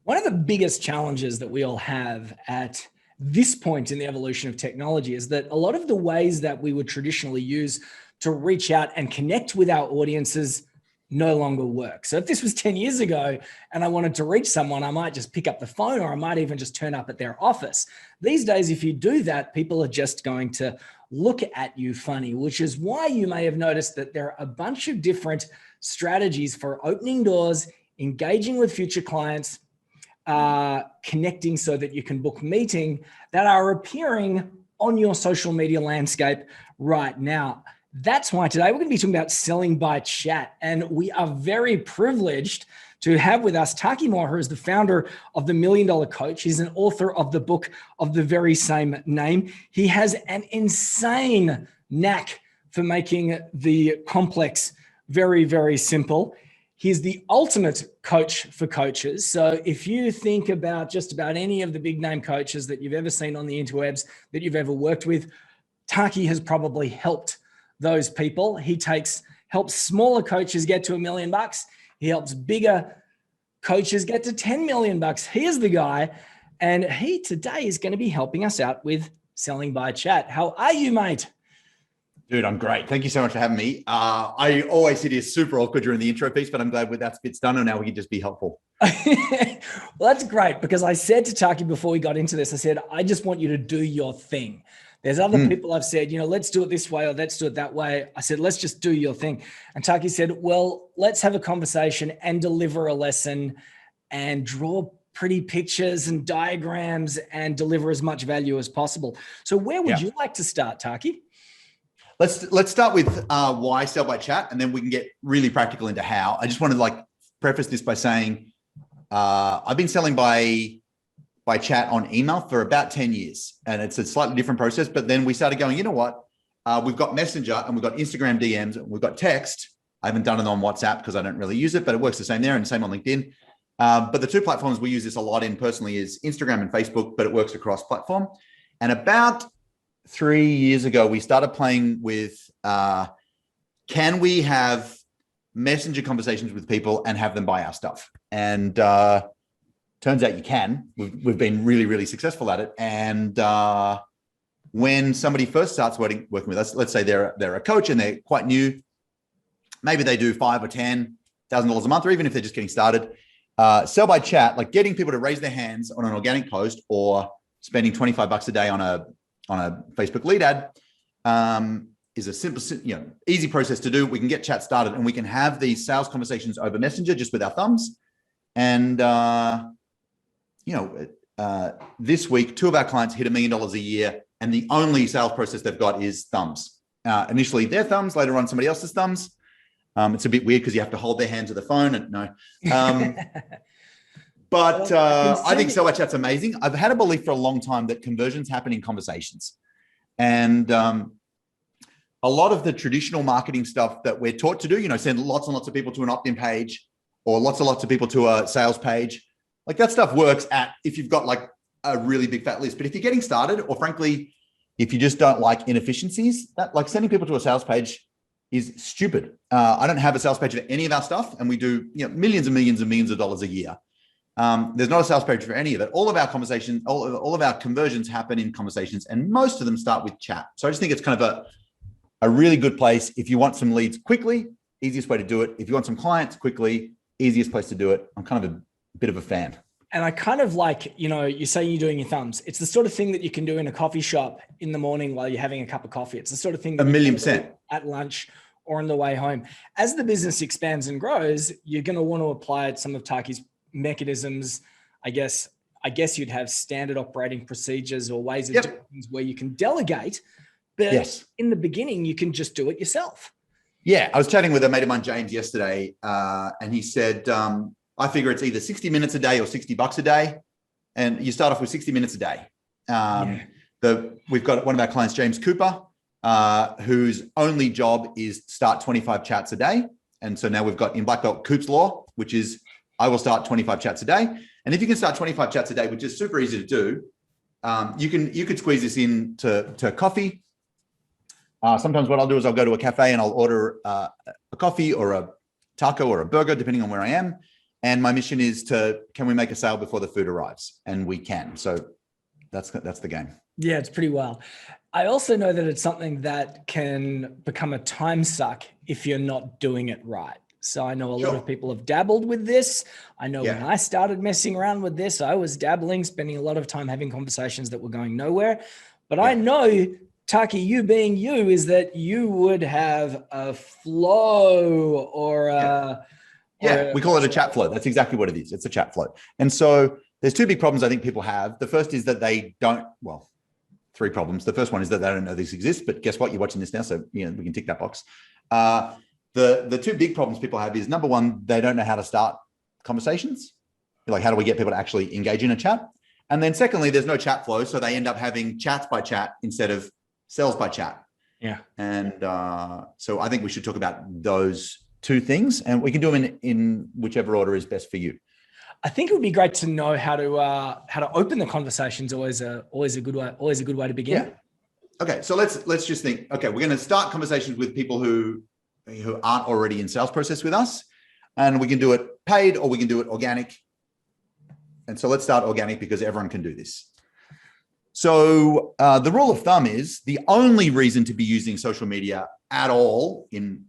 One of the biggest challenges that we all have at this point in the evolution of technology is that a lot of the ways that we would traditionally use to reach out and connect with our audiences no longer work. So if this was 10 years ago and I wanted to reach someone, I might just pick up the phone, or I might even just turn up at their office. These days, if you do that, people are just going to look at you funny, which is why you may have noticed that there are a bunch of different strategies for opening doors, engaging with future clients, connecting so that you can book meeting, that are appearing on your social media landscape right now. That's why today we're going to be talking about selling by chat. And we are very privileged to have with us Taki, who is the founder of the $1 Million Coach. He's an author of the book of the very same name. He has an insane knack for making the complex very, very simple. He's the ultimate coach for coaches. So if you think about just about any of the big name coaches that you've ever seen on the interwebs, that you've ever worked with, Taki has probably helped those people. He helps smaller coaches get to $1 million. He helps bigger coaches get to $10 million. He is the guy. And he today is going to be helping us out with selling by chat. How are you, mate? Dude, I'm great. Thank you so much for having me. I always sit here super awkward during the intro piece, but I'm glad that bit's done and now we can just be helpful. Well, that's great, because I said to Taki before we got into this, I said, I just want you to do your thing. There's other people I've said, let's do it this way or let's do it that way. I said, let's just do your thing. And Taki said, well, let's have a conversation and deliver a lesson and draw pretty pictures and diagrams and deliver as much value as possible. So where would you like to start, Taki? Let's start with why sell by chat, and then we can get really practical into how. I just want to preface this by saying I've been selling by chat on email for about 10 years, and it's a slightly different process. But then we started going, you know what? We've got Messenger and we've got Instagram DMs and we've got text. I haven't done it on WhatsApp because I don't really use it, but it works the same there and the same on LinkedIn. But the two platforms we use this a lot in personally is Instagram and Facebook, but it works across platform. And about 3 years ago, we started playing with, can we have messenger conversations with people and have them buy our stuff? And turns out you can. We've been really, really successful at it. And when somebody first starts working with us, let's say they're a coach and they're quite new, maybe they do $5,000 or $10,000 a month, or even if they're just getting started, sell by chat, like getting people to raise their hands on an organic post or spending $25 a day on a Facebook lead ad is a simple, easy process to do. We can get chat started and we can have these sales conversations over Messenger just with our thumbs. And, this week, 2 of our clients hit $1 million a year, and the only sales process they've got is thumbs. Initially their thumbs, later on somebody else's thumbs. It's a bit weird because you have to hold their hand to the phone and no. But I think sell by chat's amazing. I've had a belief for a long time that conversions happen in conversations. And a lot of the traditional marketing stuff that we're taught to do, send lots and lots of people to an opt-in page or lots and lots of people to a sales page, like that stuff works if you've got like a really big fat list. But if you're getting started, or frankly, if you just don't like inefficiencies, that like sending people to a sales page is stupid. I don't have a sales page for any of our stuff, and we do millions and millions and millions of dollars a year. There's not a sales page for any of it. All of our conversations, all of our conversions happen in conversations, and most of them start with chat. So I just think it's kind of a really good place. If you want some leads quickly, easiest way to do it. If you want some clients quickly, easiest place to do it. I'm kind of a bit of a fan. And I kind of like, you say you're doing your thumbs. It's the sort of thing that you can do in a coffee shop in the morning while you're having a cup of coffee. It's the sort of thing that 1,000,000% at lunch or on the way home. As the business expands and grows, you're going to want to apply some of Taki's mechanisms. I guess you'd have standard operating procedures or ways of doing things where you can delegate, but in the beginning, you can just do it yourself. Yeah. I was chatting with a mate of mine, James, yesterday, and he said, I figure it's either 60 minutes a day or $60 a day. And you start off with 60 minutes a day. We've got one of our clients, James Cooper, whose only job is start 25 chats a day. And so now we've got in Black Belt Coop's Law, which is I will start 25 chats a day. And if you can start 25 chats a day, which is super easy to do, you could squeeze this into coffee. Sometimes what I'll do is I'll go to a cafe and I'll order a coffee or a taco or a burger, depending on where I am. And my mission is can we make a sale before the food arrives? And we can. So that's the game. Yeah, it's pretty wild. I also know that it's something that can become a time suck if you're not doing it right. So I know a lot of people have dabbled with this. I know when I started messing around with this, I was dabbling, spending a lot of time having conversations that were going nowhere. But I know, Taki, you being you, is that you would have a flow or we call it a chat flow. That's exactly what it is. It's a chat flow. And so there's two big problems I think people have. The first is that they don't, well, three problems. The first one is that they don't know this exists, but guess what? You're watching this now, so we can tick that box. The two big problems people have is, number one, they don't know how to start conversations. Like, how do we get people to actually engage in a chat? And then secondly, there's no chat flow. So they end up having chats by chat instead of sales by chat. Yeah. And so I think we should talk about those two things, and we can do them in whichever order is best for you. I think it would be great to know how to open the conversations. Always a good way to begin. Yeah. Okay. So let's just think, okay, we're going to start conversations with people who aren't already in sales process with us, and we can do it paid or we can do it organic. And so let's start organic because everyone can do this. So the rule of thumb is the only reason to be using social media at all in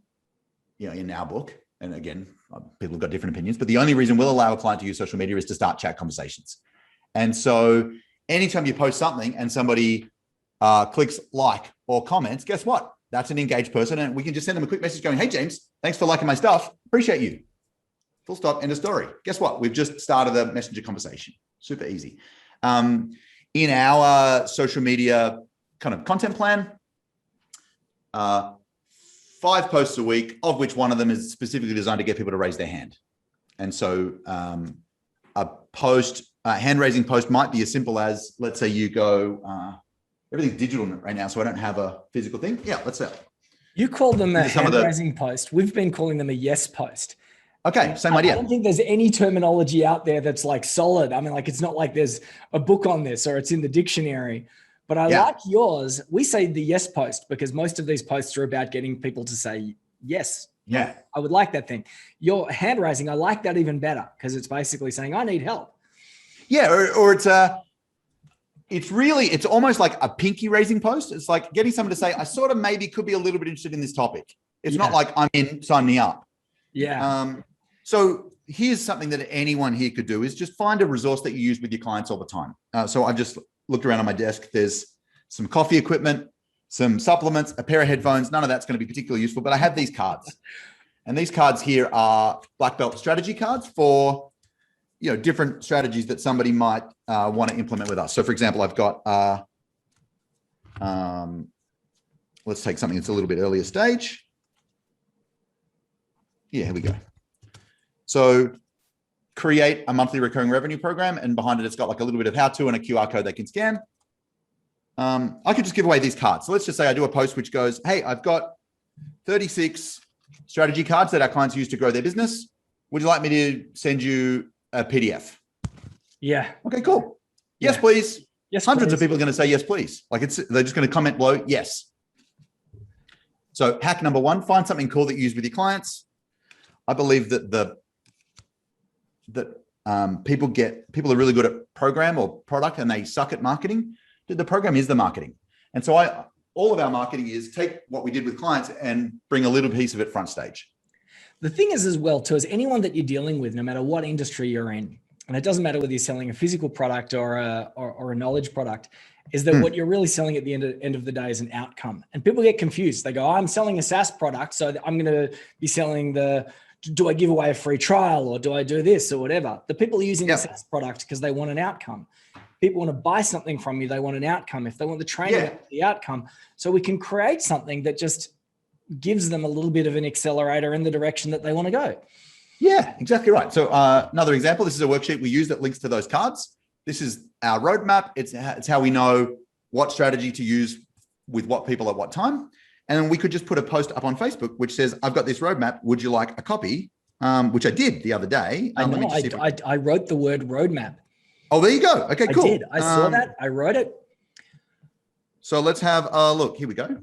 our book, and again, people have got different opinions, but the only reason we'll allow a client to use social media is to start chat conversations. And so anytime you post something and somebody clicks like or comments, guess what? That's an engaged person. And we can just send them a quick message going, hey, James, thanks for liking my stuff. Appreciate you. Full stop, end of story. Guess what? We've just started a messenger conversation. Super easy. In our social media kind of content plan, 5 posts a week, of which one of them is specifically designed to get people to raise their hand. And so a hand-raising post might be as simple as, let's say you go, everything's digital right now, so I don't have a physical thing. Yeah, let's say. You call them a hand-raising post. We've been calling them a yes post. Okay, same idea. I don't think there's any terminology out there that's like solid. I mean, like, it's not like there's a book on this or it's in the dictionary. But I like yours. We say the yes post because most of these posts are about getting people to say yes. Yeah. I would like that thing. Your hand raising, I like that even better because it's basically saying, I need help. Yeah, or it's almost like a pinky raising post. It's like getting someone to say, I sort of maybe could be a little bit interested in this topic. It's not like I'm in, sign me up. Yeah. So here's something that anyone here could do is just find a resource that you use with your clients all the time. So I've just looked around on my desk. There's some coffee equipment, some supplements, a pair of headphones. None of that's going to be particularly useful, but I have these cards. And these cards here are black belt strategy cards for, different strategies that somebody might want to implement with us. So for example, I've got, let's take something that's a little bit earlier stage. Yeah, here we go. So create a monthly recurring revenue program, and behind it, it's got like a little bit of how-to and a QR code they can scan. I could just give away these cards. So let's just say I do a post which goes, hey, I've got 36 strategy cards that our clients use to grow their business. Would you like me to send you a PDF? Yeah. Okay, cool. Yes, please. Yes, Hundreds please. of people are going to say yes, please. Like they're just going to comment below, yes. So hack number 1, find something cool that you use with your clients. I believe that people are really good at program or product and they suck at marketing. The program is the marketing. And so all of our marketing is take what we did with clients and bring a little piece of it front stage. The thing is as well too, is anyone that you're dealing with, no matter what industry you're in, and it doesn't matter whether you're selling a physical product or a knowledge product, is that what you're really selling at the end of the day is an outcome. And people get confused. They go, I'm selling a SaaS product, so I'm going to be selling do I give away a free trial or do I do this or whatever? The people are using the SaaS product because they want an outcome. People want to buy something from you, they want an outcome. If they want the training, the outcome. So we can create something that just gives them a little bit of an accelerator in the direction that they want to go. Yeah, exactly right. So another example, this is a worksheet we use that links to those cards. This is our roadmap. It's how we know what strategy to use with what people at what time. And we could just put a post up on Facebook, which says, I've got this roadmap. Would you like a copy? Which I did the other day. I know, I wrote the word roadmap. Oh, there you go. Okay, cool. I did. I saw that. I wrote it. So let's have a look. Here we go.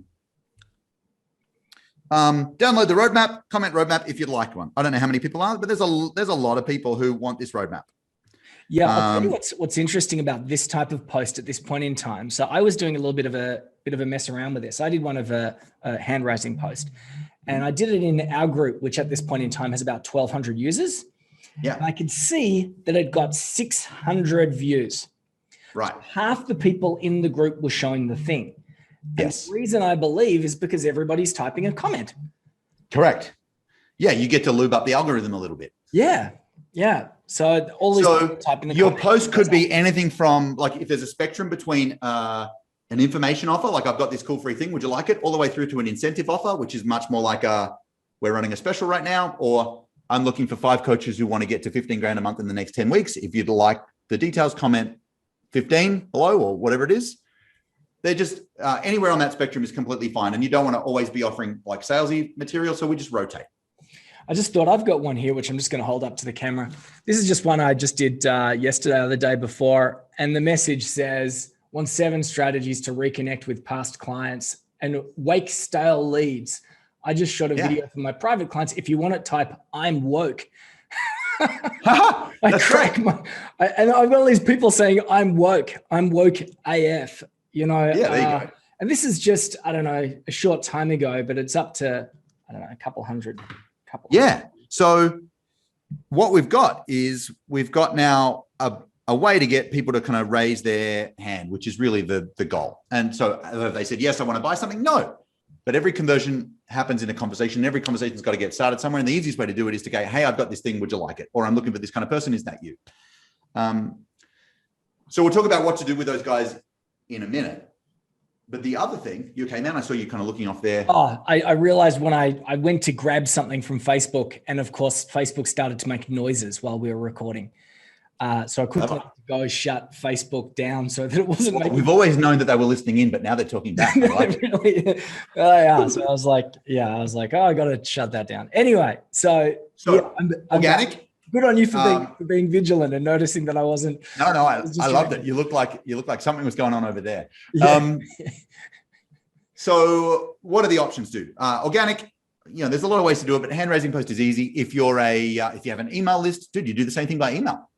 Download the roadmap, comment roadmap if you'd like one. I don't know how many people are, but there's a lot of people who want this roadmap. Yeah, I'll tell you what's interesting about this type of post at this point in time. So I was doing a little bit of a mess around with this. I did one of a hand raising post, and I did it in our group, which at this point in time has about 1,200 users. Yeah, and I could see that it got 600 views. Right. So half the people in the group were showing the thing. Yes. And the reason I believe is because everybody's typing a comment. Correct. Yeah, you get to lube up the algorithm a little bit. Yeah. Yeah. So all these people typing the your comment, post could be anything from, like, if there's a spectrum between an information offer, like I've got this cool free thing, would you like it? All the way through to an incentive offer, which is much more like we're running a special right now, or I'm looking for 5 coaches who want to get to 15 grand a month in the next 10 weeks. If you'd like the details, comment 15 below or whatever it is. They're just anywhere on that spectrum is completely fine. And you don't want to always be offering like salesy material. So we just rotate. I just thought I've got one here, which I'm just going to hold up to the camera. This is just one I just did yesterday or the day before. And the message says, want 7 strategies to reconnect with past clients and wake stale leads. I just shot a video for my private clients. If you want it, type I'm woke. I crack and I've got all these people saying I'm woke AF, you know. Yeah, there you go. And this is just, I don't know, a short time ago, but it's up to, I don't know, a couple hundred. Yeah. So what we've got is we've got now a way to get people to kind of raise their hand, which is really the goal. And so have they said, yes, I want to buy something? No. But every conversion happens in a conversation. Every conversation's got to get started somewhere. And the easiest way to do it is to go, hey, I've got this thing. Would you like it? Or I'm looking for this kind of person. Is that you? So we'll talk about what to do with those guys in a minute. But the other thing, you okay, man? I saw you kind of looking off there. Oh, I realized when I went to grab something from Facebook, and of course, Facebook started to make noises while we were recording. So I quickly go shut Facebook down so that it wasn't. Well, we've always known that they were listening in, but now they're talking back. I like it. Really, yeah. So I was like, oh, I got to shut that down. Anyway, so yeah, I'm organic. Good on you for being vigilant and noticing that I wasn't. No, I loved it. You looked like something was going on over there. Yeah. So what are the options do? Organic, there's a lot of ways to do it, but hand raising post is easy. If you're if you have an email list, dude, you do the same thing by email.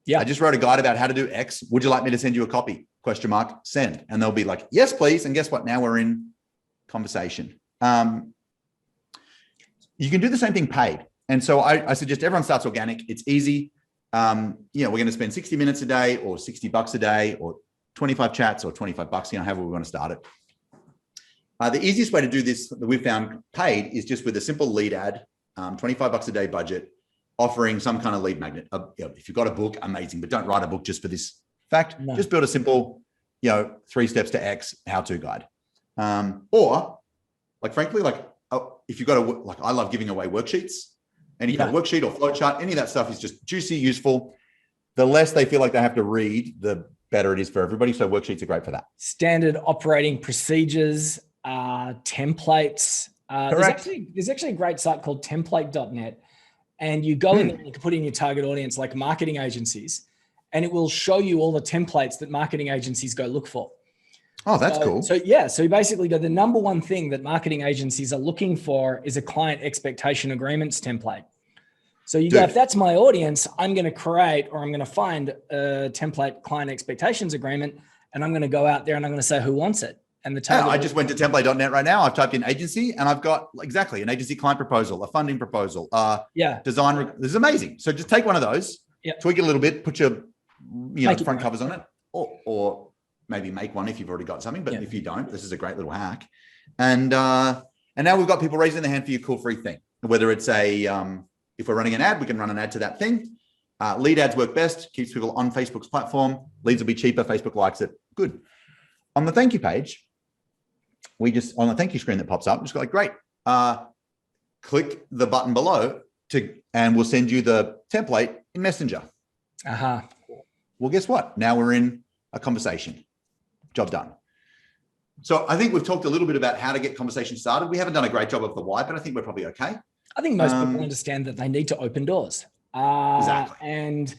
Yeah. I just wrote a guide about how to do X. Would you like me to send you a copy? ? Send. And they'll be like, yes, please. And guess what? Now we're in conversation. You can do the same thing paid. And so I suggest everyone starts organic. It's easy. We're going to spend 60 minutes a day or $60 a day or 25 chats or $25, however we want to start it. The easiest way to do this that we've found paid is just with a simple lead ad, $25 a day budget, offering some kind of lead magnet. If you've got a book, amazing, but don't write a book just for this fact. No. Just build a simple, 3 steps to X how-to guide. Or frankly, if you've got I love giving away worksheets. Any kind of worksheet or flowchart, any of that stuff is just juicy, useful. The less they feel like they have to read, the better it is for everybody. So worksheets are great for that. Standard operating procedures, templates. There's actually a great site called template.net. And you go in there and you can put in your target audience like marketing agencies, and it will show you all the templates that marketing agencies go look for. Oh, that's cool. So you basically go, the number one thing that marketing agencies are looking for is a client expectation agreements template. So you go, if that's my audience, I'm going to create, or I'm going to find a template client expectations agreement, and I'm going to go out there and I'm going to say who wants it. And I just went to template.net right now. I've typed in agency and I've got exactly an agency client proposal, a funding proposal, design. This is amazing. So just take one of those, tweak it a little bit, put your front covers on it, or maybe make one if you've already got something. But if you don't, this is a great little hack. And now we've got people raising their hand for your cool free thing. Whether it's if we're running an ad, we can run an ad to that thing. Lead ads work best, keeps people on Facebook's platform. Leads will be cheaper. Facebook likes it. Good. On the thank you page, on the thank you screen that pops up, just go great. Click the button below and we'll send you the template in Messenger. Well, guess what? Now we're in a conversation. Job done. So I think we've talked a little bit about how to get conversation started. We haven't done a great job of the why, but I think we're probably okay. I think most people understand that they need to open doors. Exactly. And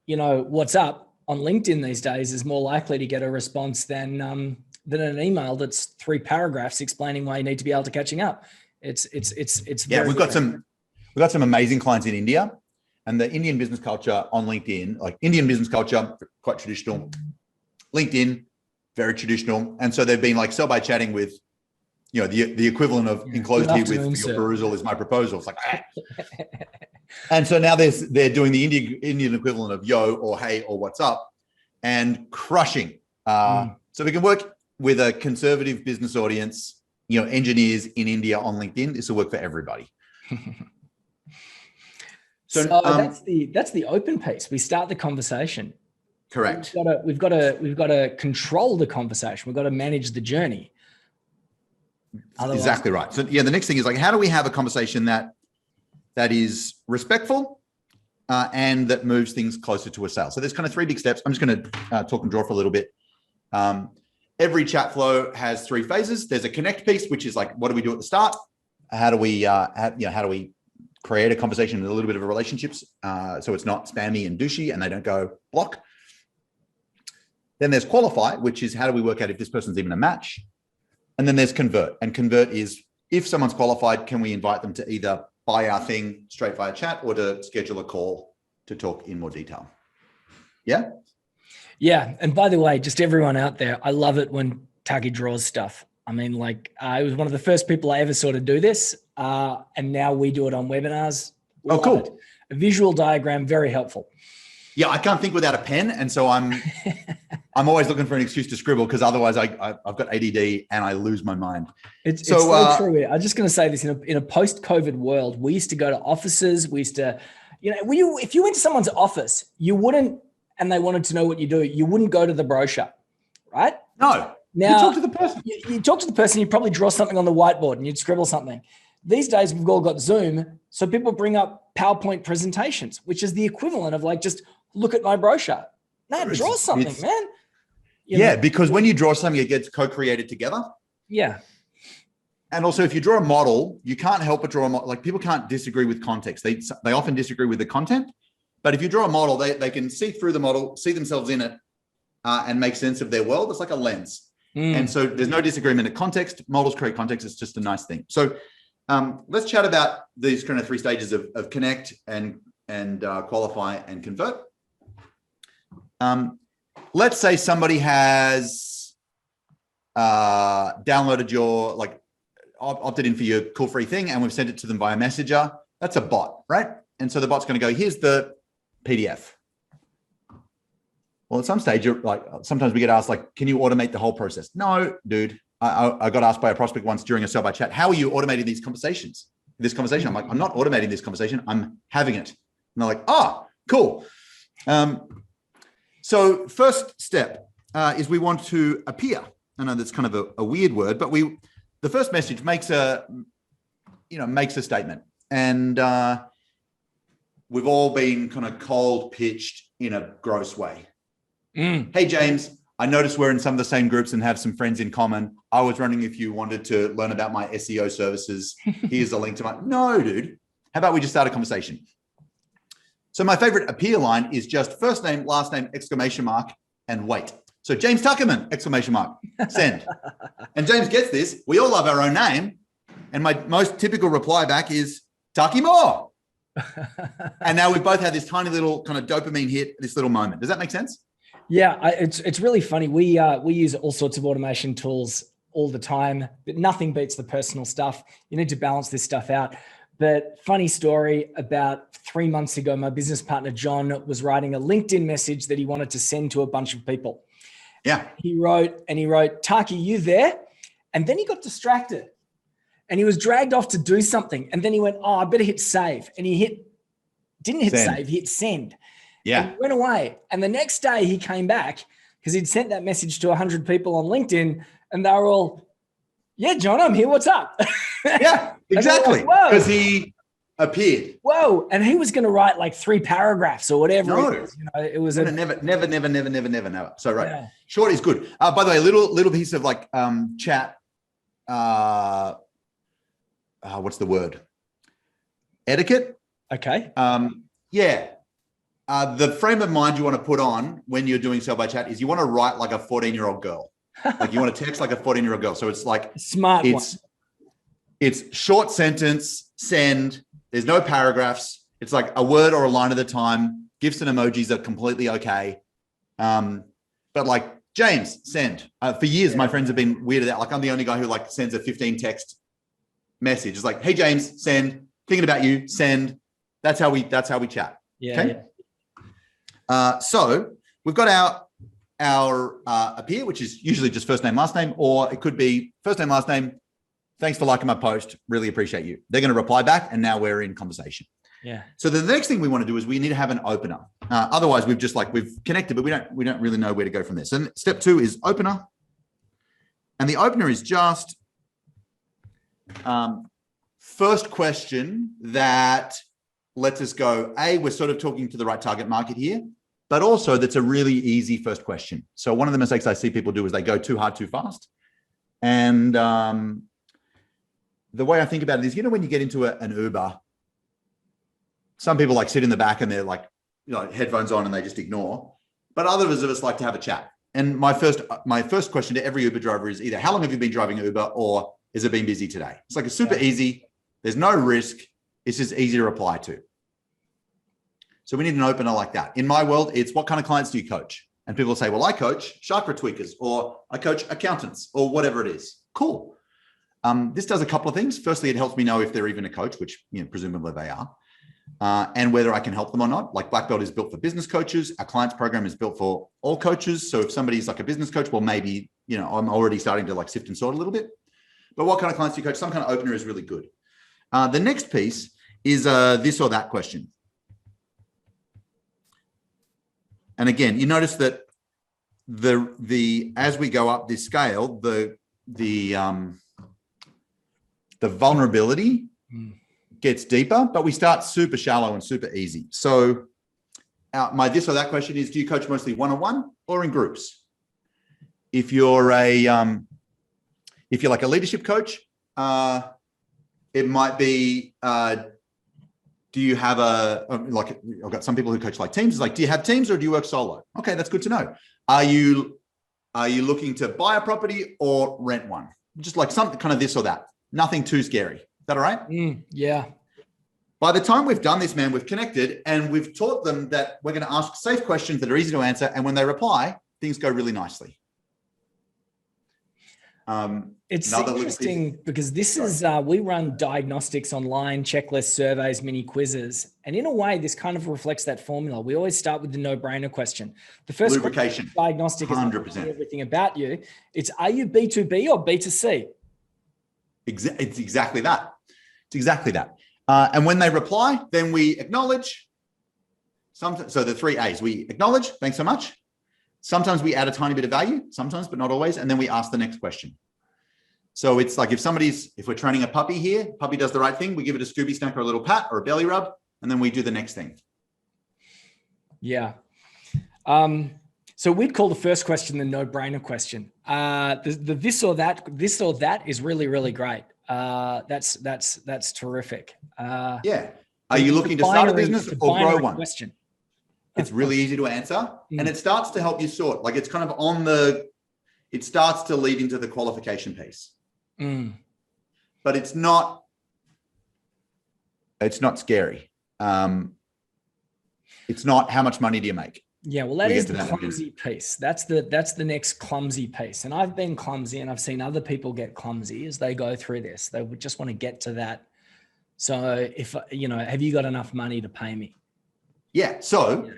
what's up on LinkedIn these days is more likely to get a response than an email that's 3 paragraphs explaining why you need to be able to catching up. It's Yeah, very we've got some amazing clients in India, and the Indian business culture on LinkedIn, like Indian business culture, quite traditional. LinkedIn, very traditional. And so they've been like sell by chatting with, the equivalent of enclosed here with your perusal is my proposal. It's like, And so now they're doing the Indian equivalent of yo or hey or what's up, and crushing. So we can work with a conservative business audience, engineers in India on LinkedIn. This will work for everybody. So that's the open piece. We start the conversation. Correct. We've got to control the conversation. We've got to manage the journey. Exactly right. So the next thing is like, how do we have a conversation that is respectful and that moves things closer to a sale? So there's kind of 3 big steps. I'm just going to talk and draw for a little bit. Every chat flow has 3 phases. There's a connect piece, which is like, what do we do at the start? How do we create a conversation and a little bit of a relationships so it's not spammy and douchey and they don't go block. Then there's qualify, which is how do we work out if this person's even a match? And then there's convert. And convert is if someone's qualified, can we invite them to either buy our thing straight via chat or to schedule a call to talk in more detail? Yeah? Yeah. And by the way, just everyone out there, I love it when Taki draws stuff. I mean, I was one of the first people I ever saw to do this. And now we do it on webinars. Oh, cool. A visual diagram, very helpful. Yeah, I can't think without a pen. And so I'm always looking for an excuse to scribble because otherwise I've got ADD and I lose my mind. It's so true. I'm just going to say this in a post-COVID world, we used to go to offices. We used to, if you went to someone's office, you wouldn't, and they wanted to know what you do, you wouldn't go to the brochure, right? No. Now, you talk to the person. You talk to the person, you probably draw something on the whiteboard and you'd scribble something. These days, we've all got Zoom. So people bring up PowerPoint presentations, which is the equivalent of like, just look at my brochure. No, draw something, man. Because when you draw something, it gets co-created together. Yeah. And also, if you draw a model, you can't help but draw a model. Like people can't disagree with context. They often disagree with the content. But if you draw a model, they can see through the model, see themselves in it, and make sense of their world. It's like a lens. And so there's no disagreement at context. Models create context. It's just a nice thing. So let's chat about these kind of 3 stages of connect and qualify and convert. Let's say somebody has downloaded your, opted in for your cool free thing and we've sent it to them via Messenger. That's a bot, right? And so the bot's going to go, here's the PDF. Well, at some stage, sometimes we get asked, can you automate the whole process? No, dude. I got asked by a prospect once during a sell by chat, how are you automating these conversations? This conversation. I'm like, I'm not automating this conversation. I'm having it. And they're like, cool. So first step is we want to appear. I know that's kind of a weird word, but the first message makes a statement. And we've all been kind of cold pitched in a gross way. Hey, James, I noticed we're in some of the same groups and have some friends in common. I was wondering if you wanted to learn about my SEO services. Here's a link to no, dude. How about we just start a conversation? So my favorite appear line is just first name, last name, exclamation mark, and wait. So James TUCKERMAN, exclamation mark, send. And James gets this. We all love our own name. And my most typical reply back is Taki more. And now we both had this tiny little kind of dopamine hit, this little moment. Does that make sense? Yeah, it's really funny. We use all sorts of automation tools all the time, but nothing beats the personal stuff. You need to balance this stuff out. But funny story, about 3 months ago, my business partner, John, was writing a LinkedIn message that he wanted to send to a bunch of people. Yeah. He wrote, Taki, you there? And then he got distracted and he was dragged off to do something. And then he went, I better hit save. And he didn't hit save, he hit send. Yeah. And he went away. And the next day he came back because he'd sent that message to 100 people on LinkedIn and they were all, yeah, John, I'm here. What's up? Yeah, exactly. Because he appeared. Whoa. And he was going to write 3 paragraphs or whatever. No. It was never. So, right. Yeah. Short is good. By the way, a little piece of chat. What's the word? Etiquette. Okay. Yeah. The frame of mind you want to put on when you're doing sell by chat is you want to write like a 14-year-old girl. You want to text like a 14-year-old girl. So it's like smart. It's short sentence, send. There's no paragraphs. It's like a word or a line at a time. GIFs and emojis are completely okay. But like, James, send. For years, my friends have been weirded out. Like, I'm the only guy who like sends a 15 text message. It's like, hey, James, send. Thinking about you, send. That's how we chat. Yeah. Okay. Yeah. So we've got our appear, which is usually just first name, last name, or it could be first name, last name. Thanks for liking my post. Really appreciate you. They're going to reply back, and now we're in conversation. Yeah. So the next thing we want to do is we need to have an opener. Otherwise, we've connected, but we don't really know where to go from there. So step 2 is opener, and the opener is just first question that lets us go. We're sort of talking to the right target market here, but also that's a really easy first question. So one of the mistakes I see people do is they go too hard, too fast, and the way I think about it is, when you get into an Uber. Some people like sit in the back and they're like, headphones on and they just ignore. But others of us like to have a chat. And my first question to every Uber driver is either how long have you been driving Uber or has it been busy today? It's like, it's super easy. There's no risk. It's just easy to reply to. So we need an opener like that. In my world, it's what kind of clients do you coach? And people say, well, I coach chakra tweakers, or I coach accountants, or whatever it is. Cool. This does a couple of things. Firstly, it helps me know if they're even a coach, which presumably they are. And whether I can help them or not. Like Black Belt is built for business coaches. Our clients program is built for all coaches. So if somebody's like a business coach, well, maybe, I'm already starting to like sift and sort a little bit. But what kind of clients do you coach? Some kind of opener is really good. The next piece is this or that question. And again, you notice that as we go up this scale, the vulnerability gets deeper, but we start super shallow and super easy. So my this or that question is, do you coach mostly one-on-one or in groups? If you're like a leadership coach, it might be, do you have like, I've got some people who coach like teams. It's like, do you have teams or do you work solo? Okay, that's good to know. Are you looking to buy a property or rent one? Just like something kind of this or that. Nothing too scary. Is that all right? Yeah. By the time we've done this, man, we've connected and we've taught them that we're going to ask safe questions that are easy to answer. And when they reply, things go really nicely. It's interesting because this is, we run diagnostics online, checklists, surveys, mini quizzes. And in a way, this kind of reflects that formula. We always start with the no-brainer question. The first lubrication, diagnostic is 100%. Everything about you. It's, are you B2B or B2C? It's exactly that. It's exactly that. And when they reply, then we acknowledge. So the 3 A's, we acknowledge, thanks so much. Sometimes we add a tiny bit of value, sometimes, but not always. And then we ask the next question. So it's like if we're training a puppy here, puppy does the right thing, we give it a Scooby snack or a little pat or a belly rub, and then we do the next thing. Yeah. So we'd call the first question the no-brainer question. The this or that is really, really great. That's terrific. Yeah. Are you looking to start a business or grow one? Question. It's really easy to answer, and it starts to help you sort. Like it's kind of it starts to lead into the qualification piece. But it's not scary. It's not how much money do you make? Yeah, well, that is the clumsy piece. That's the next clumsy piece. And I've been clumsy, and I've seen other people get clumsy as they go through this. They would just want to get to that. So if, have you got enough money to pay me? Yeah. So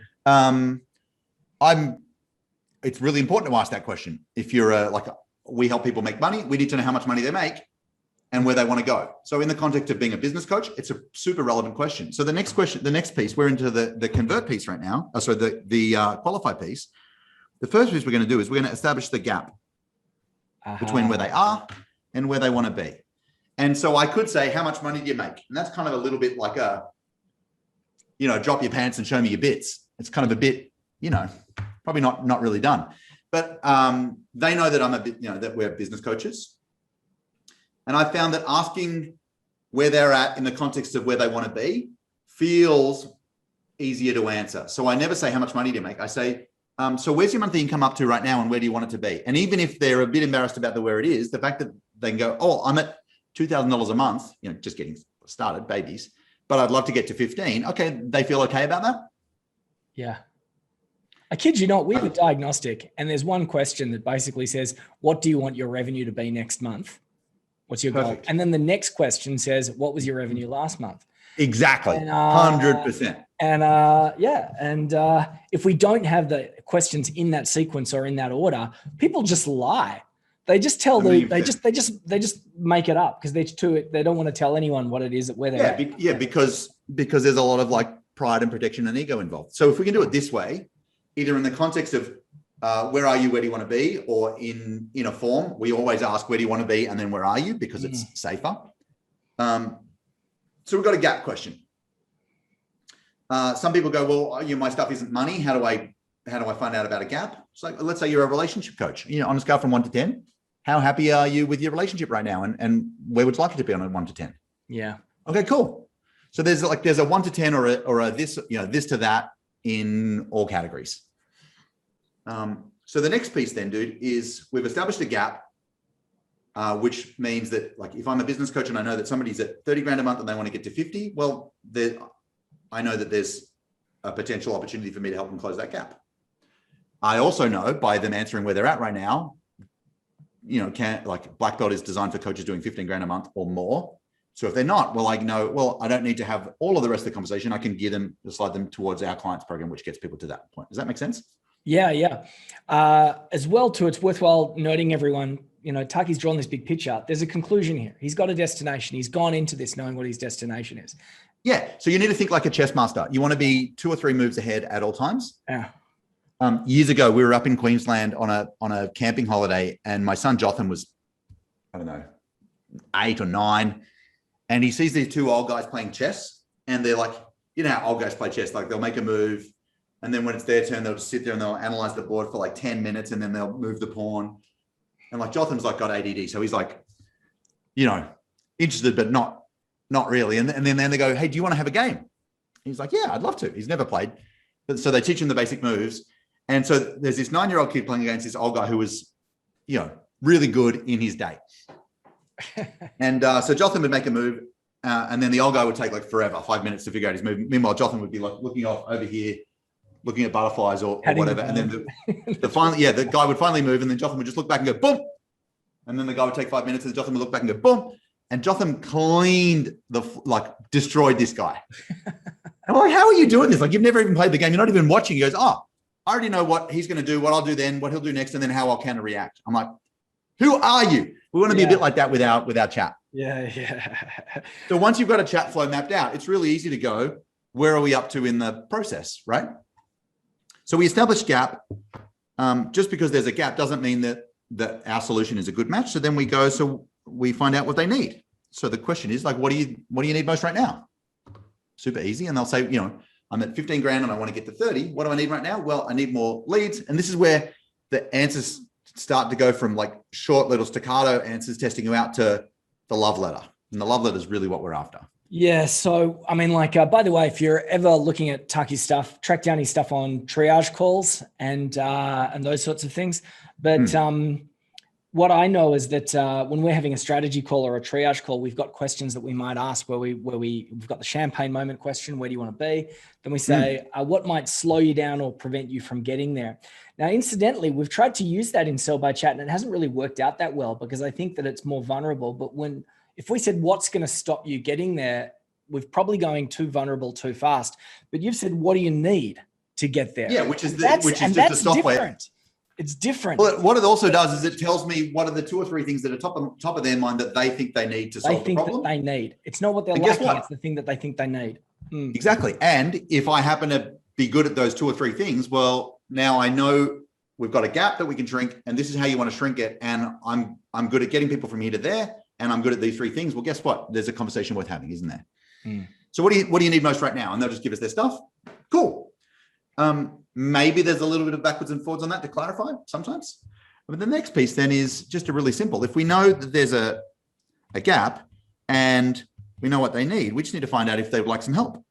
it's really important to ask that question. If you're we help people make money, we need to know how much money they make and where they want to go. So in the context of being a business coach, it's a super relevant question. So the next piece, we're into the convert piece right now. So the qualify piece. The first piece we're going to do is we're going to establish the gap between where they are and where they want to be. And so I could say, how much money do you make? And that's kind of a little bit like drop your pants and show me your bits. It's kind of a bit, probably not really done. But they know that that we're business coaches. And I found that asking where they're at in the context of where they want to be feels easier to answer. So I never say, how much money do you make? I say, so where's your monthly income up to right now and where do you want it to be? And even if they're a bit embarrassed about where it is, the fact that they can go, oh, I'm at $2,000 a month, just getting started, babies, but I'd love to get to 15. Okay. They feel okay about that? Yeah. I kid you not, we have a diagnostic and there's one question that basically says, what do you want your revenue to be next month? What's your goal? And then the next question says, what was your revenue last month? Exactly. 100%. And if we don't have the questions in that sequence or in that order, people just lie. They just tell they just make it up because they don't want to tell anyone what it is where they're at. Because there's a lot of like pride and protection and ego involved. So if we can do it this way, either in the context of where are you, where do you want to be, or in a form, we always ask where do you want to be and then where are you, because it's safer. So we've got a gap question. Some people go, well, my stuff isn't money. How do I find out about a gap? It's like, let's say you're a relationship coach. On a scale from 1 to 10, how happy are you with your relationship right now? And where would you like it to be on a 1 to 10? Yeah. Okay, cool. So there's a 1 to 10 or a this, this to that in all categories. So the next piece then, dude, is we've established a gap, which means that like, if I'm a business coach and I know that somebody's at 30 grand a month and they want to get to 50, well, I know that there's a potential opportunity for me to help them close that gap. I also know by them answering where they're at right now, Black Belt is designed for coaches doing 15 grand a month or more. So if they're not, well, I know, well, I don't need to have all of the rest of the conversation. I can slide them towards our clients program, which gets people to that point. Does that make sense? Yeah. As well too, it's worthwhile noting everyone, Taki's drawn this big picture. There's a conclusion here. He's got a destination. He's gone into this knowing what his destination is. Yeah. So you need to think like a chess master. You want to be 2 or 3 moves ahead at all times. Yeah. Years ago, we were up in Queensland on a camping holiday, and my son Jotham was, 8 or 9, and he sees these 2 old guys playing chess, and they're like, how old guys play chess, like they'll make a move, and then when it's their turn, they'll just sit there and they'll analyze the board for like 10 minutes, and then they'll move the pawn. And like Jotham's like got ADD, so he's like, interested but not really. And then they go, hey, do you want to have a game? And he's like, yeah, I'd love to. He's never played, but so they teach him the basic moves. And so there's this 9-year-old kid playing against this old guy who was, really good in his day. And so Jotham would make a move, and then the old guy would take like forever, 5 minutes to figure out his move. Meanwhile, Jotham would be like looking off over here, looking at butterflies or whatever. And then the guy would finally move, and then Jotham would just look back and go, boom. And then the guy would take 5 minutes, and Jotham would look back and go, boom. And Jotham destroyed this guy. I'm like, how are you doing this? Like, you've never even played the game. You're not even watching. He goes, I already know what he's going to do, what I'll do then, what he'll do next, and then how I'll counter react. I'm like, who are you? We want to be a bit like that with our chat. Yeah. So once you've got a chat flow mapped out, it's really easy to go, where are we up to in the process, right? So we establish gap. Just because there's a gap doesn't mean that our solution is a good match. So then we find out what they need. So the question is like, what do you need most right now? Super easy. And they'll say, I'm at 15 grand and I want to get to 30. What do I need right now? Well, I need more leads. And this is where the answers start to go from like short little staccato answers testing you out to the love letter. And the love letter is really what we're after. Yeah. So, by the way, if you're ever looking at Taki's stuff, track down his stuff on triage calls and those sorts of things. But what I know is that when we're having a strategy call or a triage call, we've got questions that we might ask where we've got the champagne moment question. Where do you want to be? Then we say, what might slow you down or prevent you from getting there? Now, incidentally, we've tried to use that in Sell by Chat and it hasn't really worked out that well because I think that it's more vulnerable. But if we said, what's going to stop you getting there, we're probably going too vulnerable too fast. But you've said, what do you need to get there? Yeah, which is just the software. Different. It's different. Well, what it also does is it tells me what are the 2 or 3 things that are top of their mind that they think they need to solve the problem. That they need. It's not what they're lacking. It's the thing that they think they need. Exactly. And if I happen to be good at those 2 or 3 things, well, now I know we've got a gap that we can shrink, and this is how you want to shrink it. And I'm good at getting people from here to there, and I'm good at these 3 things. Well, guess what? There's a conversation worth having, isn't there? So what do you need most right now? And they'll just give us their stuff. Cool. Maybe there's a little bit of backwards and forwards on that to clarify sometimes. But the next piece then is just a really simple. If we know that there's a gap and we know what they need, we just need to find out if they would like some help.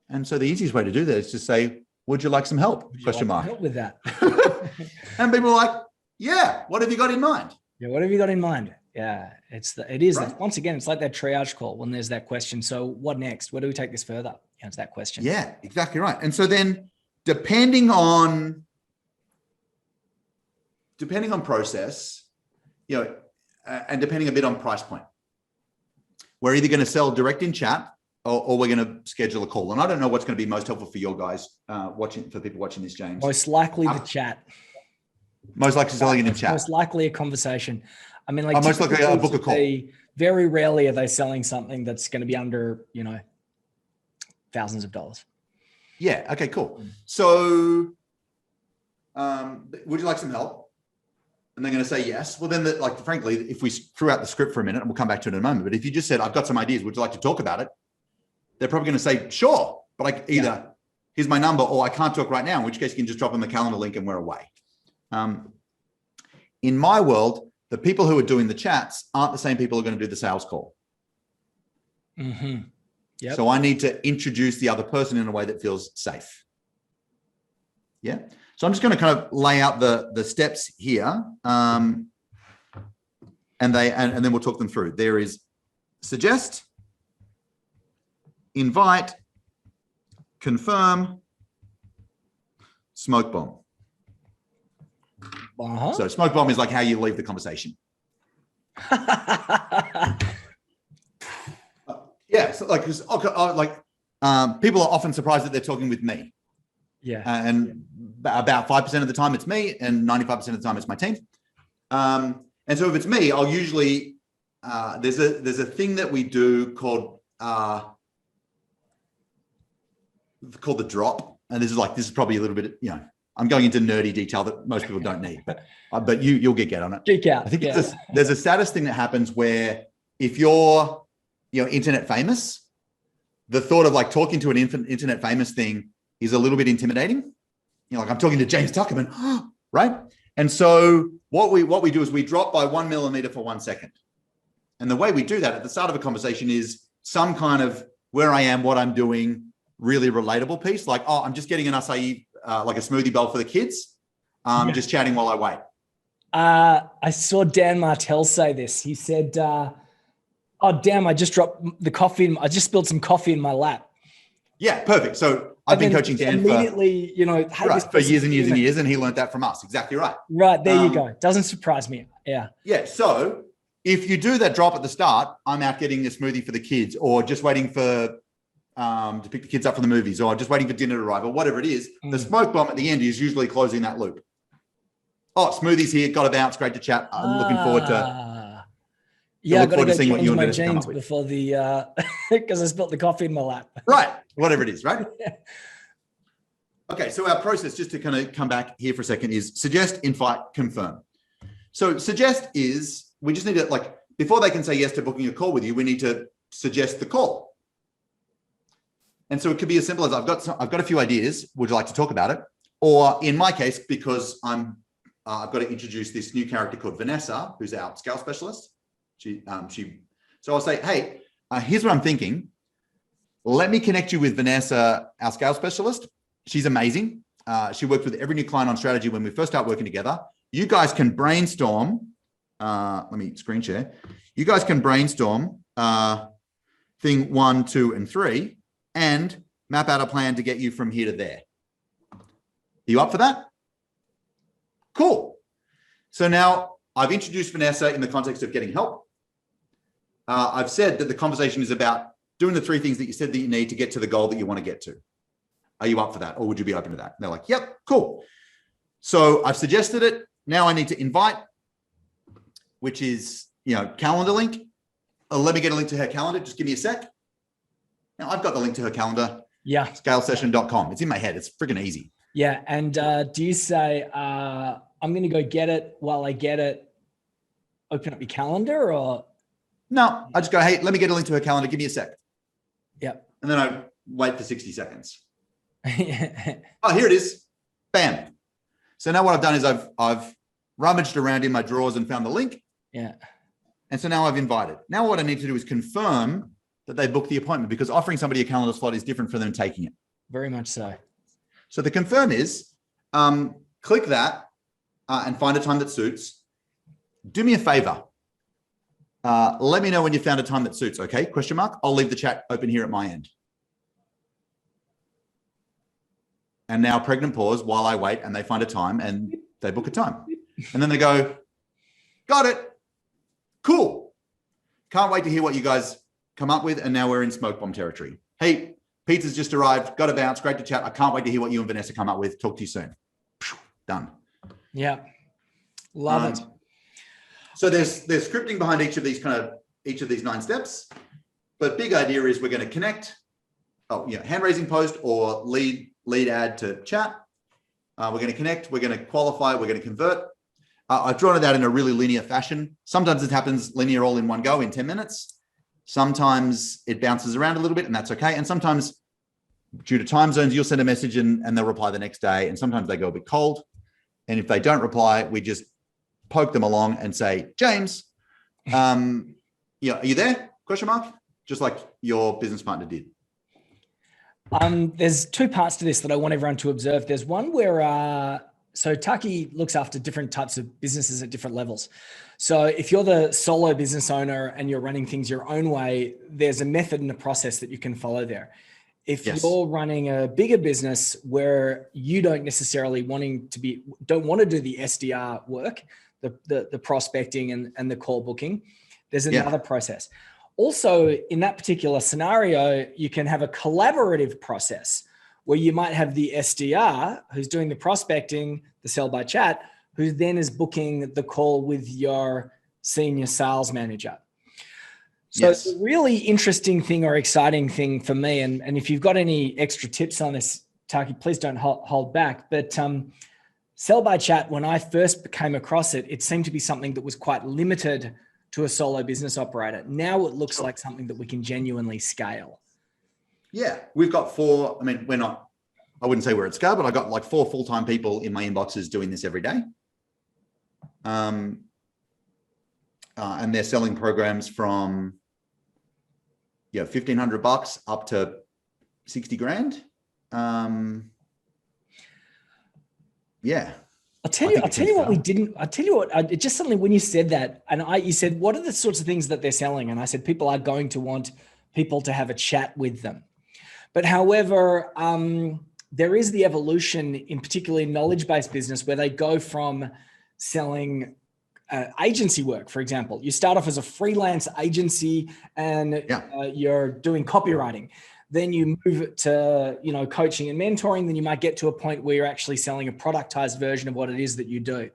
And so the easiest way to do that is to say, would you like some help? Question mark. Help with that. And people are like, yeah, what have you got in mind? Yeah. What have you got in mind? Yeah. It is Right. once again, it's like that triage call when there's that question. So what next? Where do we take this further? Yeah, it's that question. Yeah, exactly right. And so then depending on process, and depending a bit on price point, we're either going to sell direct in chat or we're going to schedule a call. And I don't know what's going to be most helpful for your guys for people watching this, James. Most likely the chat. Most likely selling it in chat. Most likely a conversation. I mean, like most likely a book a call. Very rarely are they selling something that's going to be under, thousands of dollars. Yeah. Okay, cool. So would you like some help? And they're going to say yes. Well, then, frankly, if we threw out the script for a minute, and we'll come back to it in a moment, but if you just said, I've got some ideas, would you like to talk about it? They're probably going to say, sure, but here's my number, or I can't talk right now, in which case you can just drop them the calendar link and we're away. In my world, the people who are doing the chats aren't the same people who are going to do the sales call. Mm-hmm. Yep. So I need to introduce the other person in a way that feels safe. Yeah. So I'm just going to kind of lay out the steps here, and then we'll talk them through. There is suggest, invite, confirm, smoke bomb. Uh-huh. So smoke bomb is like how you leave the conversation. Yeah. So people are often surprised that they're talking with me. Yeah. And about 5% of the time it's me, and 95% of the time it's my team. And so if it's me, I'll usually, there's a thing that we do called the drop. And this is probably a little bit, I'm going into nerdy detail that most people don't need, but you'll get on it. Geek out. I think there's a status thing that happens where if you're, internet famous, the thought of talking to an internet famous thing is a little bit intimidating. I'm talking to James TUCKERMAN, right? And so what we do is we drop by 1 millimeter for 1 second. And the way we do that at the start of a conversation is some kind of where I am, what I'm doing, really relatable piece. Like, I'm just getting an acai, like a smoothie bowl for the kids. Just chatting while I wait. I saw Dan Martell say this. He said, oh, damn, I just dropped the coffee. I just spilled some coffee in my lap. Yeah, perfect. So I've been coaching Dan immediately, for years and years and years, and he learned that from us. Exactly right. Right, there you go. Doesn't surprise me. Yeah. Yeah. So if you do that drop at the start, I'm out getting a smoothie for the kids, or just waiting for to pick the kids up from the movies, or just waiting for dinner to arrive, or whatever it is. The smoke bomb at the end is usually closing that loop. Oh, smoothies here. Got to bounce. Great to chat. I'm looking forward to. Yeah, I've got to go seeing what you change my and jeans before the because I spilled the coffee in my lap. Right, whatever it is, right? Okay, so our process, just to kind of come back here for a second, is suggest, invite, confirm. So suggest is we just need to before they can say yes to booking a call with you, we need to suggest the call. And so it could be as simple as I've got a few ideas. Would you like to talk about it? Or in my case, because I've got to introduce this new character called Vanessa, who's our scale specialist. So I'll say, hey, here's what I'm thinking. Let me connect you with Vanessa, our scale specialist. She's amazing. She works with every new client on strategy when we first start working together. You guys can brainstorm. Let me screen share. You guys can brainstorm thing 1, 2, and 3 and map out a plan to get you from here to there. Are you up for that? Cool. So now I've introduced Vanessa in the context of getting help. I've said that the conversation is about doing the 3 things that you said that you need to get to the goal that you want to get to. Are you up for that? Or would you be open to that? And they're like, yep, cool. So I've suggested it. Now I need to invite, which is, calendar link. Let me get a link to her calendar. Just give me a sec. Now I've got the link to her calendar. Yeah. Scalesession.com. It's in my head. It's freaking easy. Yeah. And do you say, I'm going to go get it while I get it, open up your calendar, or? No, I just go, hey, let me get a link to her calendar. Give me a sec. Yep. And then I wait for 60 seconds. Oh, here it is. Bam. So now what I've done is I've rummaged around in my drawers and found the link. Yeah. And so now I've invited. Now what I need to do is confirm that they booked the appointment, because offering somebody a calendar slot is different from them taking it. Very much so. So the confirm is click that and find a time that suits. do me a favor. Let me know when you found a time that suits. Okay? Question mark. I'll leave the chat open here at my end. And now pregnant pause while I wait and they find a time and they book a time. And then they go, got it. Cool. Can't wait to hear what you guys come up with. And now we're in smoke bomb territory. Hey, pizza's just arrived. Got to bounce. Great to chat. I can't wait to hear what you and Vanessa come up with. Talk to you soon. Done. Yeah. Love it. So there's scripting behind each of these 9 steps. But big idea is we're going to connect. Hand raising post or lead ad to chat. We're going to connect. We're going to qualify. We're going to convert. I've drawn it out in a really linear fashion. Sometimes it happens linear all in one go in 10 minutes. Sometimes it bounces around a little bit and that's okay. And sometimes due to time zones, you'll send a message and they'll reply the next day. And sometimes they go a bit cold. And if they don't reply, we just poke them along and say, James, are you there? Question mark. Just like your business partner did. There's 2 parts to this that I want everyone to observe. There's one where, so Taki looks after different types of businesses at different levels. So if you're the solo business owner and you're running things your own way, there's a method and a process that you can follow there. If you're running a bigger business where you don't necessarily don't want to do the SDR work, the prospecting and the call booking, there's another process. Also, in that particular scenario, you can have a collaborative process where you might have the SDR who's doing the prospecting, the sell by chat, who then is booking the call with your senior sales manager. So the really interesting thing or exciting thing for me, and if you've got any extra tips on this, Taki, please don't hold back. But sell by chat, when I first came across it, it seemed to be something that was quite limited to a solo business operator. Now it looks like something that we can genuinely scale. Yeah, we've got 4. I mean, I wouldn't say we're at scale, but I got like 4 full-time people in my inboxes doing this every day. And they're selling programs from $1,500 up to 60 grand. Yeah. I'll tell you what we didn't. I'll tell you what. It just suddenly when you said that, and you said, "What are the sorts of things that they're selling?" And I said, "People are going to want people to have a chat with them." But however, there is the evolution in particularly knowledge-based business where they go from selling agency work, for example. You start off as a freelance agency and you're doing copywriting. Then you move to, coaching and mentoring. Then you might get to a point where you're actually selling a productized version of what it is that you do.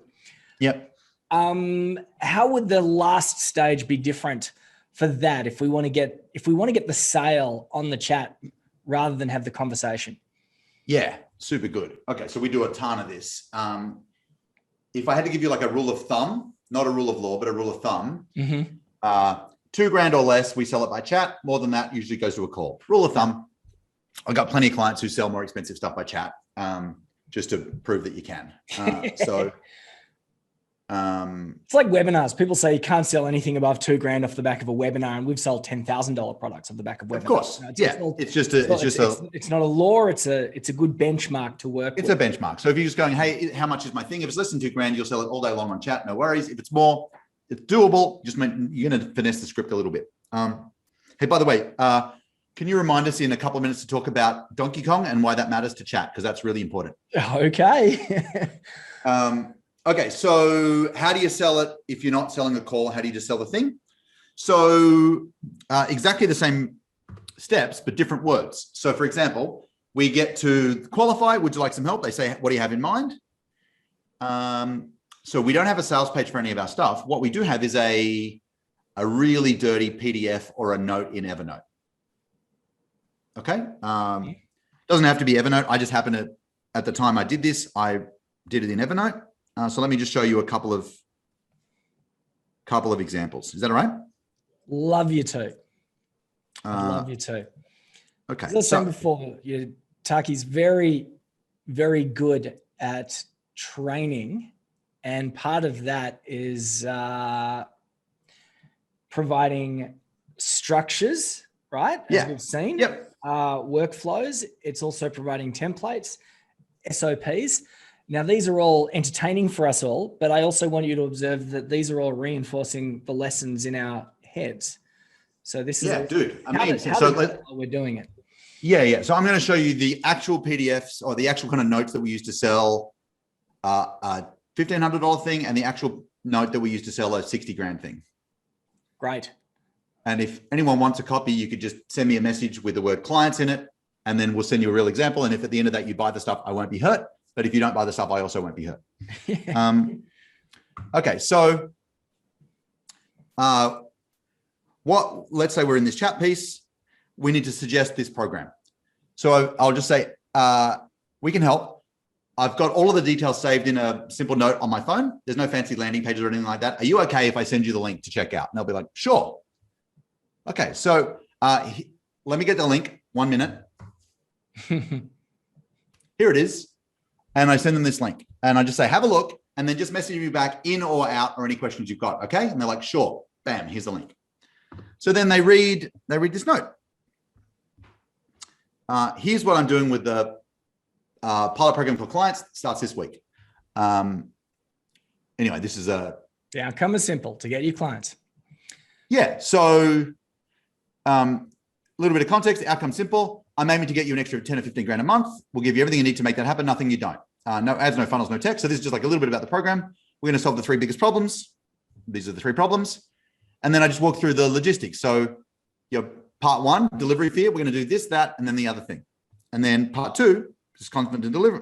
Yep. How would the last stage be different for that if we want to get the sale on the chat rather than have the conversation? Yeah, super good. Okay, so we do a ton of this. If I had to give you like a rule of thumb, not a rule of law, but a rule of thumb, $2,000 or less, we sell it by chat. More than that usually goes to a call. Rule of thumb. I've got plenty of clients who sell more expensive stuff by chat, just to prove that you can. It's like webinars. People say you can't sell anything above $2,000 off the back of a webinar, and we've sold $10,000 products off the back of webinars. Of course, it's not a law. It's a good benchmark to work with. It's a benchmark. So if you're just going, hey, how much is my thing? If it's less than $2,000, you'll sell it all day long on chat. No worries. If it's more, it's doable. You're going to finesse the script a little bit. Hey, by the way, can you remind us in a couple of minutes to talk about Donkey Kong and why that matters to chat? Because that's really important. Okay. Okay, so how do you sell it if you're not selling a call? How do you just sell the thing? So exactly the same steps, but different words. So for example, we get to qualify. Would you like some help? They say, what do you have in mind? So we don't have a sales page for any of our stuff. What we do have is a really dirty PDF or a note in Evernote. Okay. Doesn't have to be Evernote. I just happened to, at the time I did this, I did it in Evernote. So let me just show you a couple of examples. Is that all right? Love you too. Love you too. Okay. As I was saying before, Taki's very, very good at training. And part of that is providing structures, right? As we've seen. Yep. Workflows. It's also providing templates, SOPs. Now, these are all entertaining for us all, but I also want you to observe that these are all reinforcing the lessons in our heads. So this is dude. how we're doing it. Yeah. So I'm going to show you the actual PDFs or the actual kind of notes that we use to sell a $1,500 thing and the actual note that we use to sell a 60 grand thing. Great. And if anyone wants a copy, you could just send me a message with the word clients in it, and then we'll send you a real example. And if at the end of that you buy the stuff, I won't be hurt. But if you don't buy the stuff, I also won't be hurt. Okay, so let's say we're in this chat piece. We need to suggest this program. So I'll just say, we can help. I've got all of the details saved in a simple note on my phone. There's no fancy landing pages or anything like that. Are you okay if I send you the link to check out? And they'll be like, sure. Okay, so let me get the link. 1 minute. Here it is. And I send them this link and I just say, have a look, and then just message me back in or out or any questions you've got. Okay. And they're like, sure. Bam, here's the link. So then they read this note. Here's what I'm doing with the pilot program for clients. It starts this week. Anyway, this is the outcome is simple: to get your clients. Yeah. So a little bit of context, the outcome's simple. I'm aiming to get you an extra 10 or 15 grand a month. We'll give you everything you need to make that happen. Nothing you don't. No ads, no funnels, no text. So this is just like a little bit about the program. We're going to solve the 3 biggest problems. These are the 3 problems. And then I just walk through the logistics. So part 1, delivery fear. We're going to do this, that, and then the other thing. And then part 2, just confident delivery.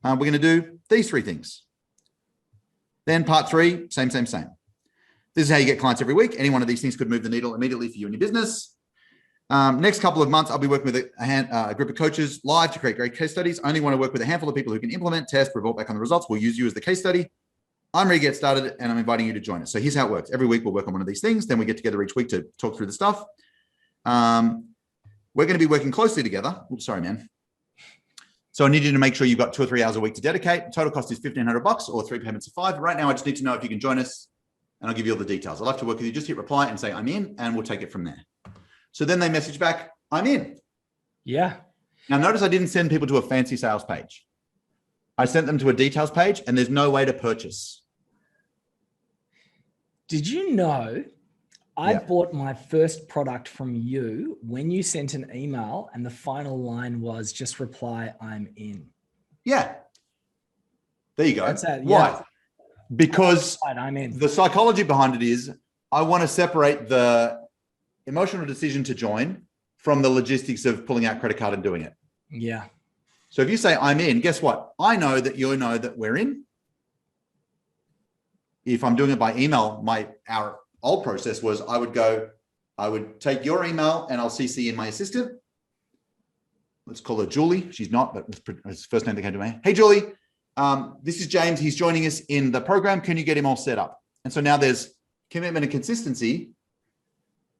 We're going to do these 3 things. Then part 3, same. This is how you get clients every week. Any one of these things could move the needle immediately for you and your business. Next couple of months, I'll be working with a group of coaches live to create great case studies. I only want to work with a handful of people who can implement, test, report back on the results. We'll use you as the case study. I'm ready to get started, and I'm inviting you to join us. So here's how it works. Every week, we'll work on one of these things. Then we get together each week to talk through the stuff. We're going to be working closely together. Oops, sorry, man. So I need you to make sure you've got 2 or 3 hours a week to dedicate. Total cost is $1,500 or 3 payments of 5. Right now, I just need to know if you can join us, and I'll give you all the details. I'd love to work with you. Just hit reply and say, I'm in, and we'll take it from there. So then they message back, I'm in. Yeah. Now notice I didn't send people to a fancy sales page. I sent them to a details page, and there's no way to purchase. Did you know I bought my first product from you when you sent an email and the final line was just reply, I'm in. Yeah. There you go. That's that. Why? Yeah. Because I'm in. The psychology behind it is I want to separate the emotional decision to join from the logistics of pulling out credit card and doing it. Yeah. So if you say I'm in, guess what? I know that you know that we're in. If I'm doing it by email, our old process was I would take your email and I'll CC in my assistant. Let's call her Julie. She's not, but it's the first name that came to me. Hey, Julie, this is James. He's joining us in the program. Can you get him all set up? And so now there's commitment and consistency.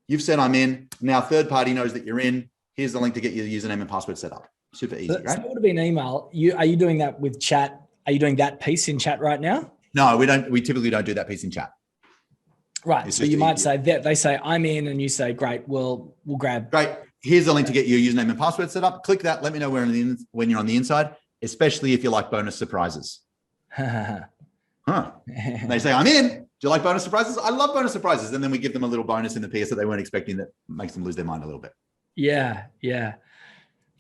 You've said I'm in. Now third party knows that you're in. Here's the link to get your username and password set up. Super easy, right? So it would have been email. Are you doing that with chat? Are you doing that piece in chat right now? No, we don't. We typically don't do that piece in chat. Right. So you might say that they say I'm in, and you say, great, we'll grab. Great. Here's the link to get your username and password set up. Click that. Let me know when you're on the inside, especially if you like bonus surprises. They say, I'm in. Do you like bonus surprises? I love bonus surprises. And then we give them a little bonus in the PS that they weren't expecting that makes them lose their mind a little bit. Yeah. Yeah.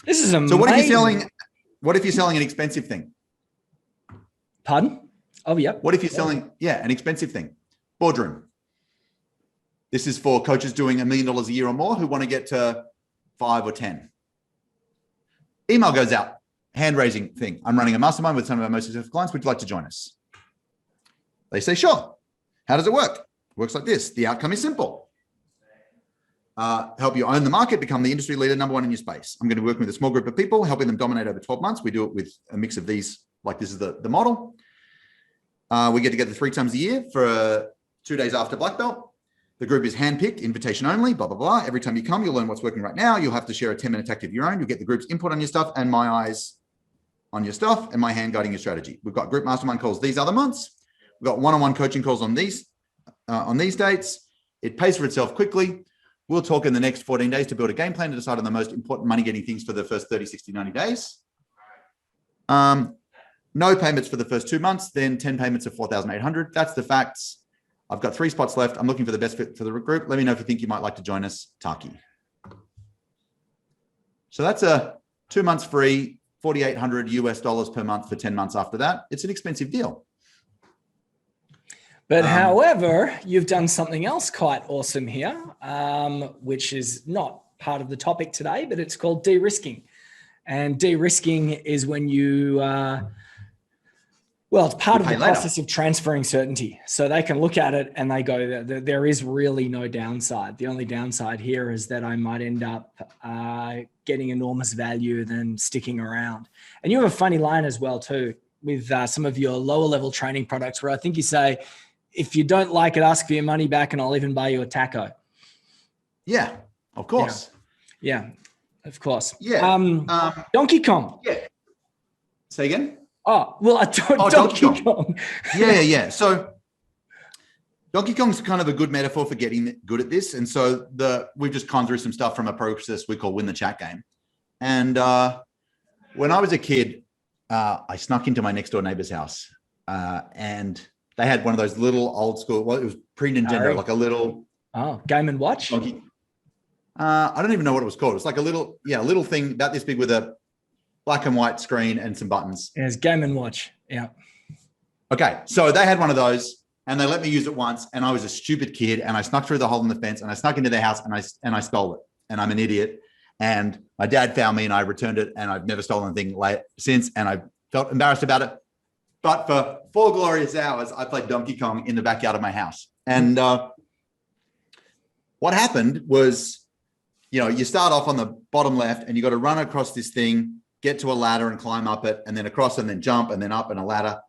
This is amazing. So what if you're selling an expensive thing? Pardon? Oh, yeah. What if you're selling, an expensive thing? Boardroom. This is for coaches doing $1 million a year or more who want to get to 5 or 10. Email goes out, hand raising thing. I'm running a mastermind with some of our most successful clients. Would you like to join us? They say, sure. How does it work? It works like this. The outcome is simple. Help you own the market, become the industry leader, number 1 in your space. I'm going to be working with a small group of people, helping them dominate over 12 months. We do it with a mix of these, like this is the model. We get together 3 times a year for 2 days after Black Belt. The group is handpicked, invitation only, blah, blah, blah. Every time you come, you'll learn what's working right now. You'll have to share a 10-minute tactic of your own. You'll get the group's input on your stuff and my eyes on your stuff and my hand guiding your strategy. We've got group mastermind calls these other months. We've got one-on-one coaching calls on these dates. It pays for itself quickly. We'll talk in the next 14 days to build a game plan to decide on the most important money-getting things for the first 30, 60, 90 days. No payments for the first 2 months, then 10 payments of 4,800. That's the facts. I've got 3 spots left. I'm looking for the best fit for the group. Let me know if you think you might like to join us, Taki. So that's a 2 months free, $4,800 per month for 10 months after that. It's an expensive deal. But however, you've done something else quite awesome here, which is not part of the topic today, but it's called de-risking. And de-risking is when you, it's part of the process of transferring certainty. So they can look at it and they go, there is really no downside. The only downside here is that I might end up getting enormous value than sticking around. And you have a funny line as well too, with some of your lower level training products where I think you say, if you don't like it, ask for your money back and I'll even buy you a taco. Yeah, of course. Yeah, of course. Yeah. Donkey Kong. Yeah. Say again? Oh, well, Donkey Kong. Yeah. So Donkey Kong's kind of a good metaphor for getting good at this. And so we've just gone through some stuff from a process we call Win the Chat game. And when I was a kid, I snuck into my next door neighbor's house and they had one of those little old school, it was pre-Nintendo, like a little... Oh, Game & Watch? Donkey. I don't even know what it was called. It's like a little thing about this big with a black and white screen and some buttons. Yeah, it's Game & Watch, yeah. Okay, so they had one of those and they let me use it once and I was a stupid kid and I snuck through the hole in the fence and I snuck into their house and I stole it and I'm an idiot. And my dad found me and I returned it and I've never stolen anything since and I felt embarrassed about it. But for 4 glorious hours, I played Donkey Kong in the backyard of my house. And what happened was, you start off on the bottom left and you got to run across this thing, get to a ladder and climb up it, and then across and then jump and then up and a ladder.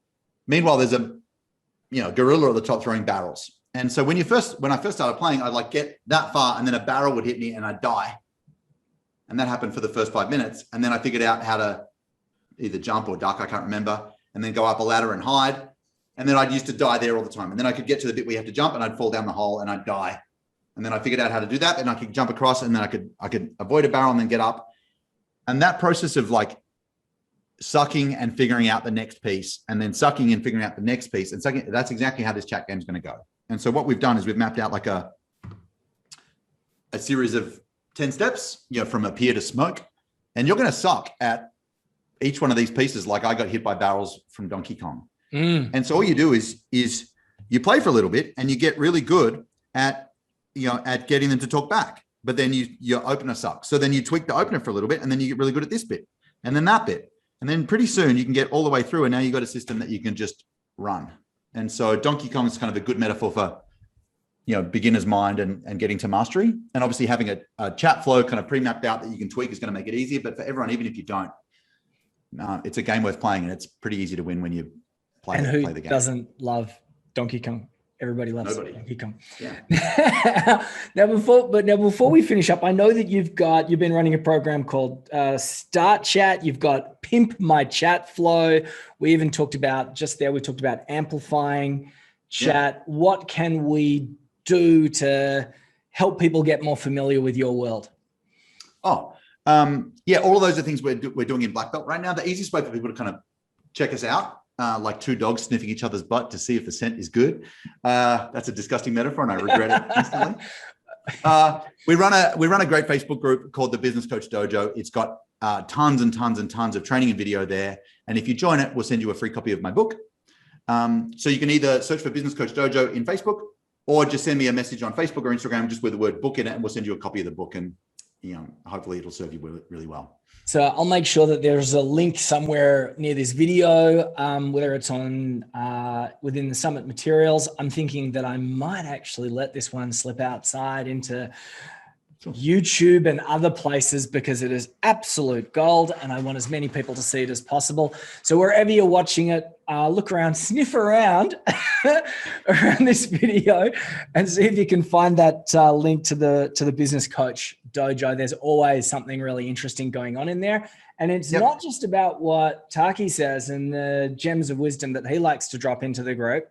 Meanwhile, there's a, gorilla at the top throwing barrels. And so when I first started playing, I'd get that far and then a barrel would hit me and I'd die. And that happened for the first 5 minutes. And then I figured out how to either jump or duck, I can't remember, and then go up a ladder and hide. And then I'd used to die there all the time. And then I could get to the bit where you have to jump and I'd fall down the hole and I'd die. And then I figured out how to do that and I could jump across and then I could avoid a barrel and then get up. And that process of sucking and figuring out the next piece and then sucking and figuring out the next piece and sucking, that's exactly how this chat game is going to go. And so what we've done is we've mapped out a series of 10 steps, from appear to smoke. And you're going to suck at each one of these pieces like I got hit by barrels from Donkey Kong. And so all you do is you play for a little bit and you get really good at getting them to talk back. But then your opener sucks. So then you tweak the opener for a little bit and then you get really good at this bit and then that bit. And then pretty soon you can get all the way through and now you've got a system that you can just run. And so Donkey Kong is kind of a good metaphor for, beginner's mind and getting to mastery. And obviously having a chat flow kind of pre-mapped out that you can tweak is going to make it easier. But for everyone, even if you don't, it's a game worth playing and it's pretty easy to win when you play the game. Who doesn't love Donkey Kong? Everybody loves Donkey Kong. Yeah. Now before we finish up, I know that you've been running a program called Start Chat. You've got Pimp My Chat Flow. We even talked about amplifying chat. Yeah. What can we do to help people get more familiar with your world? All of those are things we're doing in Black Belt right now. The easiest way for people to kind of check us out, like 2 dogs sniffing each other's butt to see if the scent is good. That's a disgusting metaphor and I regret it instantly. We run a great Facebook group called the Business Coach Dojo. It's got tons and tons and tons of training and video there. And if you join it, we'll send you a free copy of my book. So you can either search for Business Coach Dojo in Facebook or just send me a message on Facebook or Instagram just with the word book in it and we'll send you a copy of the book and hopefully it'll serve you really well. So I'll make sure that there's a link somewhere near this video, whether it's on within the summit materials. I'm thinking that I might actually let this one slip outside into YouTube and other places because it is absolute gold and I want as many people to see it as possible. So wherever you're watching it, look around, sniff around around this video and see if you can find that link to the Business Coach Dojo. There's always something really interesting going on in there. And it's not just about what Taki says and the gems of wisdom that he likes to drop into the group,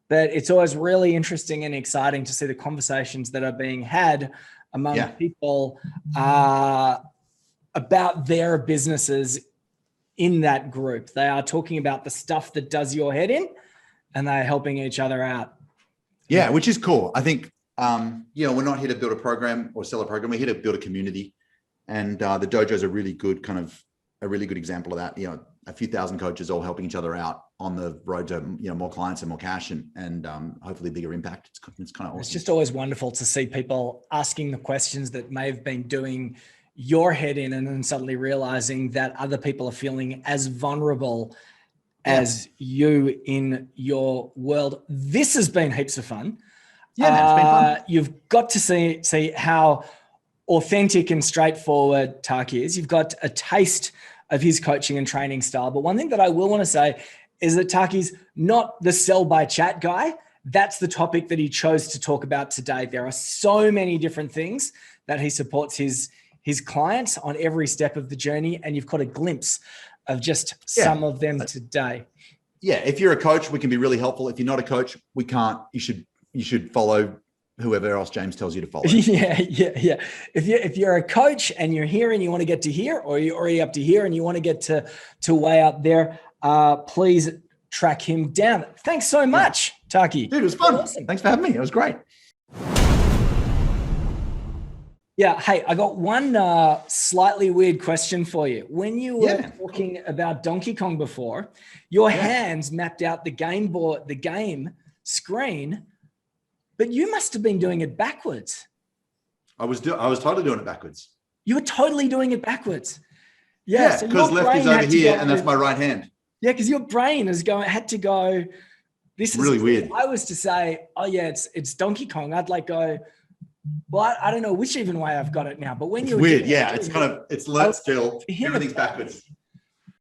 but it's always really interesting and exciting to see the conversations that are being had among people about their businesses in that group. They are talking about the stuff that does your head in, and they're helping each other out. Yeah, which is cool. I think, we're not here to build a program or sell a program. We're here to build a community. And the dojo is a really good example of that. A few thousand coaches all helping each other out on the road to, more clients and more cash and hopefully bigger impact. It's kind of awesome. It's just always wonderful to see people asking the questions that may have been doing your head in, and then suddenly realizing that other people are feeling as vulnerable as you in your world. This has been heaps of fun. Yeah, man, it's been fun. You've got to see how authentic and straightforward Taki is. You've got a taste of his coaching and training style. But one thing that I will want to say is that Taki's not the sell by chat guy. That's the topic that he chose to talk about today. There are so many different things that he supports his clients on every step of the journey. And you've got a glimpse of just some of them today. Yeah. If you're a coach, we can be really helpful. If you're not a coach, we can't. You should follow whoever else James tells you to follow. Yeah. If you're a coach and you're here and you want to get to here, or you're already up to here and you want to get to way up there, please track him down. Thanks so much, Taki. Dude, it was fun. Awesome. Thanks for having me. It was great. Yeah. Hey, I got one slightly weird question for you. When you were talking about Donkey Kong before, your hands mapped out the game screen, but you must have been doing it backwards. I was totally doing it backwards. You were totally doing it bawards. Yeah, because so lefty's over here and that's my right hand. Yeah, because your brain had to go. This is really weird. If I was to say, oh yeah, it's Donkey Kong, I'd go, well, I don't know which even way I've got it now. But when it's weird, it's learnt still. Everything's backwards.